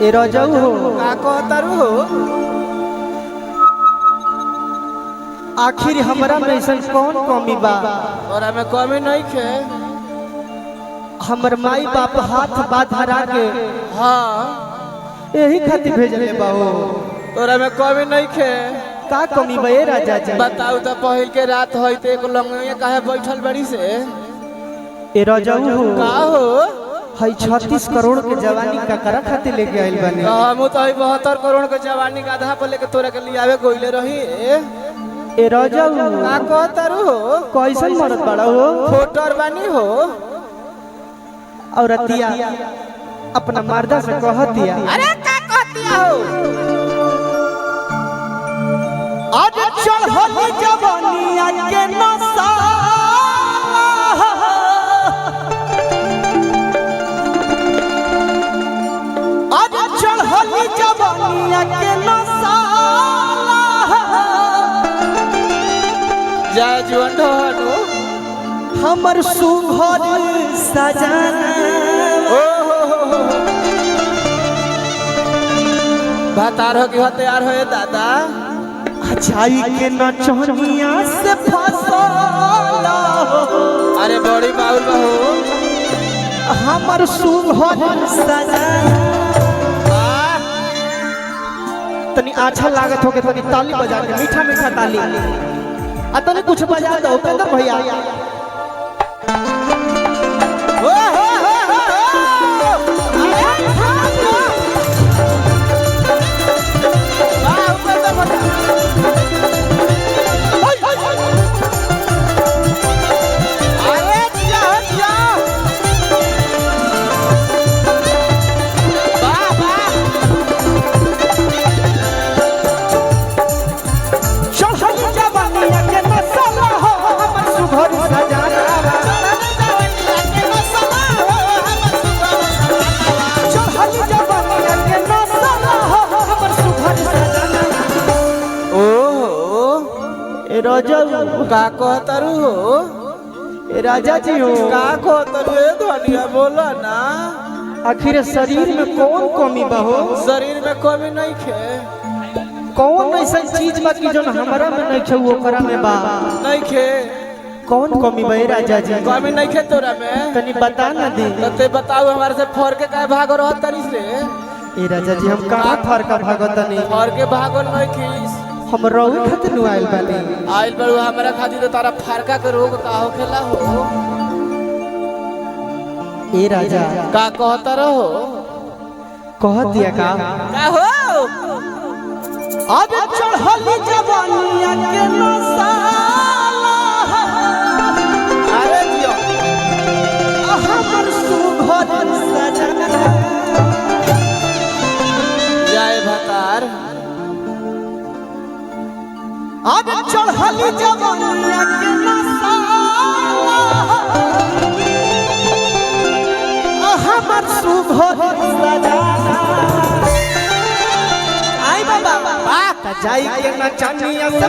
ए रजऊ हो का कहतारू हो। आखिर हमरा में ऐसा कौन कमी बा और हमें कमी नहीं खे। हमर माई बाप हाथ बाधरा के हाँ यही खातिर भेजले बाहो। और हमें कमी नहीं खे। का कमी बा ए राजा जी बताऊ तो पहिल के रात होई ते एगो लंगड़िया काहे बैठल बड़ी से। ए रजऊ हो का हो हई 36 करोड़ के जवानी का करा खातिर लेके आइल बानी। हम तो 72 करोड़ के जवानी का आधा पर लेके तोरा के लियावे गोइले रही। ए रजऊ का कहतारू हो। कैसन मरद बड़ा हो फोटर बानी हो। और अतिया अपना मर्दा से कह दिया अरे का कहतिया हो। आज चढ़ल जवानिया के नशा आज चढ़ल जवानिया के नशा जय जीवन ढोनु हमर सुघर सजाना भातार हो कि हो तैयार हो दादा। अछाई के नचनिया से फसला अरे बड़ी बाउल बहू हमर सुघर सजाना तनी अच्छा लागत हो के तनी ताली बजा के मीठा मीठा ताली आ तनी कुछ बजा दो कदम भैया। का कहतारू हो। राजा जी हो का कहतारू धनिया बोला ना। आखिर शरीर में कौन कमी बा हो। शरीर में कमी नहीं खे। कौन ऐसा चीज बा कि जो हमरा में नहीं खे वो करा में बा नहीं खे। कौन कमी बा राजा जी कमी नहीं खे तोरा में तनी बता ना दी। ते बताऊ हमारे से फर के काहे भागो रह तरी से। ए राजा जी हम कहां फरका भागत नहीं फर के भागो नहीं खीस हम रहू खातिर नु आइल बानी। आइल बड़ू हमरा खातिर तो तारा फरका के रोग का होखेला हो। ए राजा का कहता रहो। कह दिया का हो आज चढ़ल जवानिया के नशा अरे जियो हमर सुघर सजना जय भतार आज चढ़ल जवानिया के नशा हमर सुघर सजना आई बाबा बात जाई के नचनिया से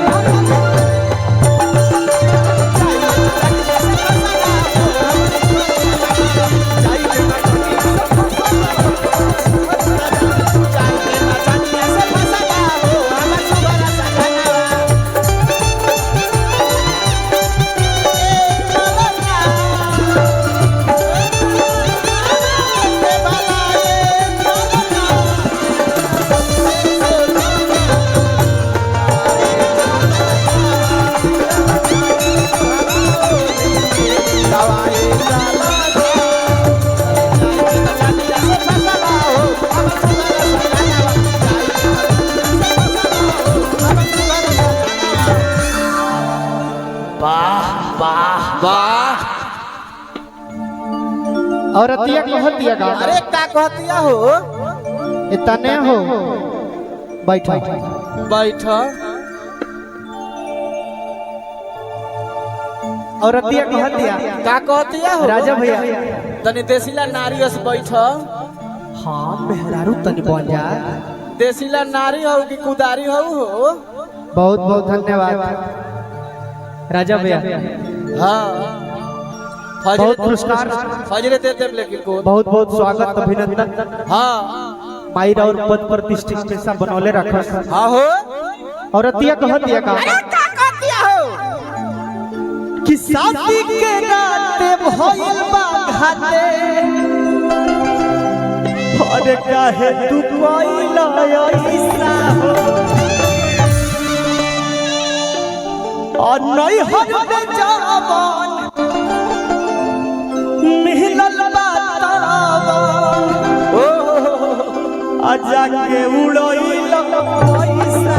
और अतिया कहतिया का अरे का कहतिया हो। इतने हो बैठो बैठ और अतिया कहतिया का कहतिया हो। राजा भैया तनी देसीला नारी से बैठ। हाँ मेहरारू तनी बन जा। देसीला नारी हो कि कुदारी हो। बहुत बहुत धन्यवाद राजा भैया। हाँ बहुत पुरस्कार फजरे दे देम लेकिन को बहुत बहुत स्वागत अभिनंदन। हाँ मायरा और पद प्रतिष्ठा बनौले रखस। हाँ हो औरतिया कहतिया का अरे का कहतिया हो कि शादी के राते भइल बा घाटे और काहे तू कोइला ऐसा हो और नहीं हटे जावन मिलल बातावन आजा के उड़इला ऐसा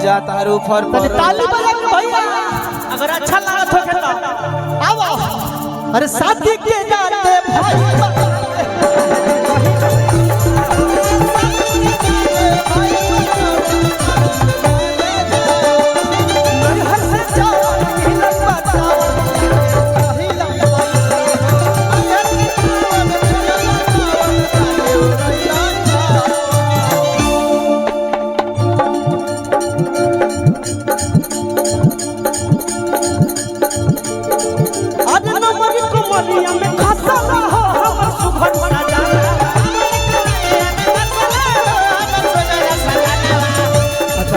जा तारू फर तने ताली बजा के भैया अगर अच्छा लागत हो तो आओ। अरे शादी के राते भाई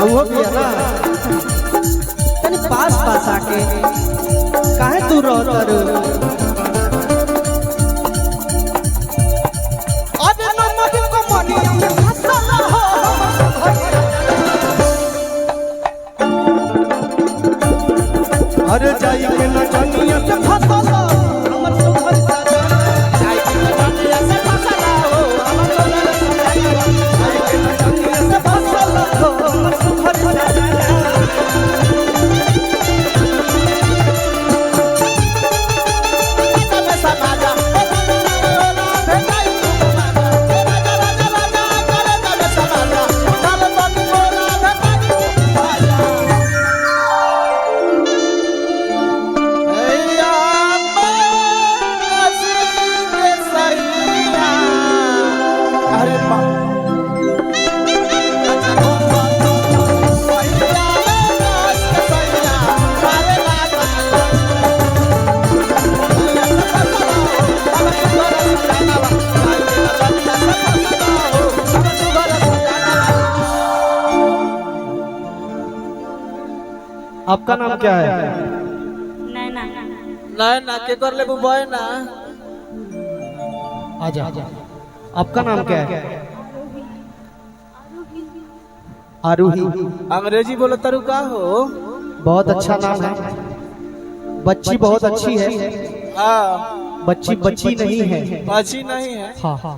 वो भी है ना तनी पास आके काहे तू रोतर अरे नमक को मनिया में फसला हो अरे जाई के नचनिया से फसला हमर सुखर साजा जाई के नचनिया से फसला हो हमर सोनर सजाई जाई के नचनिया से फसला हो हमर सुखर साजा आपका नाम क्या है? नैना। नैना के कर ले बुबई ना आजा आपका नाम क्या है? आरूही। अंग्रेजी बोलो तरु का हो बहुत अच्छा नाम है। बच्ची बहुत अच्छी है। हाँ बच्ची बच्ची नहीं है। बाजी नहीं है। हाँ हाँ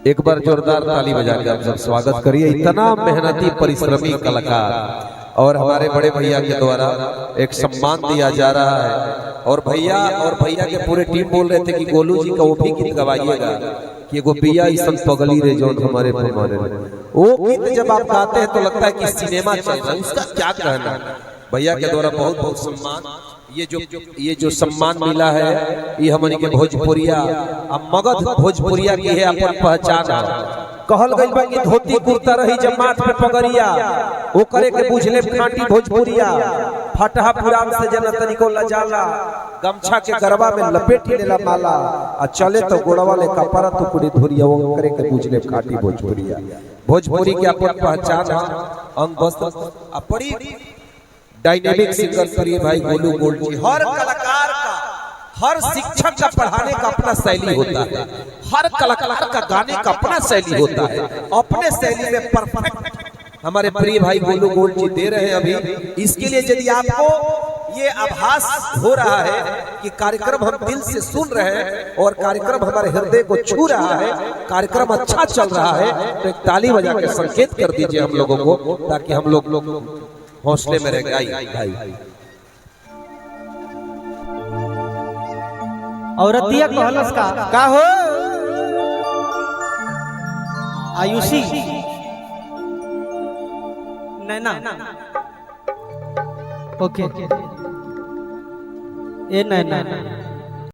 एक बार जोरदार ताली बजा के आप सब स्वागत करिए। इतना मेहनती परिश्रमी कलाकार और हमारे बड़े भैया के द्वारा एक सम्मान दिया जा रहा है। और भैया के पूरे टीम बोल रहे थे कि गोलू जी का वो भी गीत गवाइएगा कि एगो पिया ईसन पगली रे जो हमारे हमारे वो गीत जब आप गाते हैं तो लगता है कि सिनेमा चल रहा है। उसका क्या कहना है? भैया के द्वारा बहुत बहुत सम्मान। ये जो सम्मान मिला है ये हमारी के भोजपुरिया अब मगध भोजपुरिया की है अपन पहचान। कहल गई बा कि धोती कुर्ता रही जब माथ पे पगड़िया वो करे के बुझले खांटी भोजपुरिया फटहा पुरान से जना तनिको लजाला गमछा के गरबा में लपेट लेला माला आ चले तो गोड़वा ले कपड़ा तो कुड़ी धुरिया वो करे के बुझले खांटी भोजपुरिया। भोजपुरी के अपन पहचान अंग वस्त्र अपनी डायनेमिक सिंगर प्रिय भाई गोलू गोल्ड जी। हर कलाकार का हर शिक्षक का पढ़ाने का अपना शैली होता है। हर कलाकार का गाने का अपना शैली होता है। अपने शैली में परफेक्ट हमारे प्रिय भाई गोलू गोल्ड जी दे रहे हैं अभी। इसके लिए यदि आपको ये आभास हो रहा है कि कार्यक्रम हम दिल से सुन रहे हैं और कार्यक्रम हमारे हृदय को छू रहा है, कार्यक्रम अच्छा चल रहा है, तो एक ताली बजा के संकेत कर दीजिए हम लोगों को ताकि हम लोग हौसले में रह गए। औरतिया कहलस का हो आयुषी नैना ओके ए नैना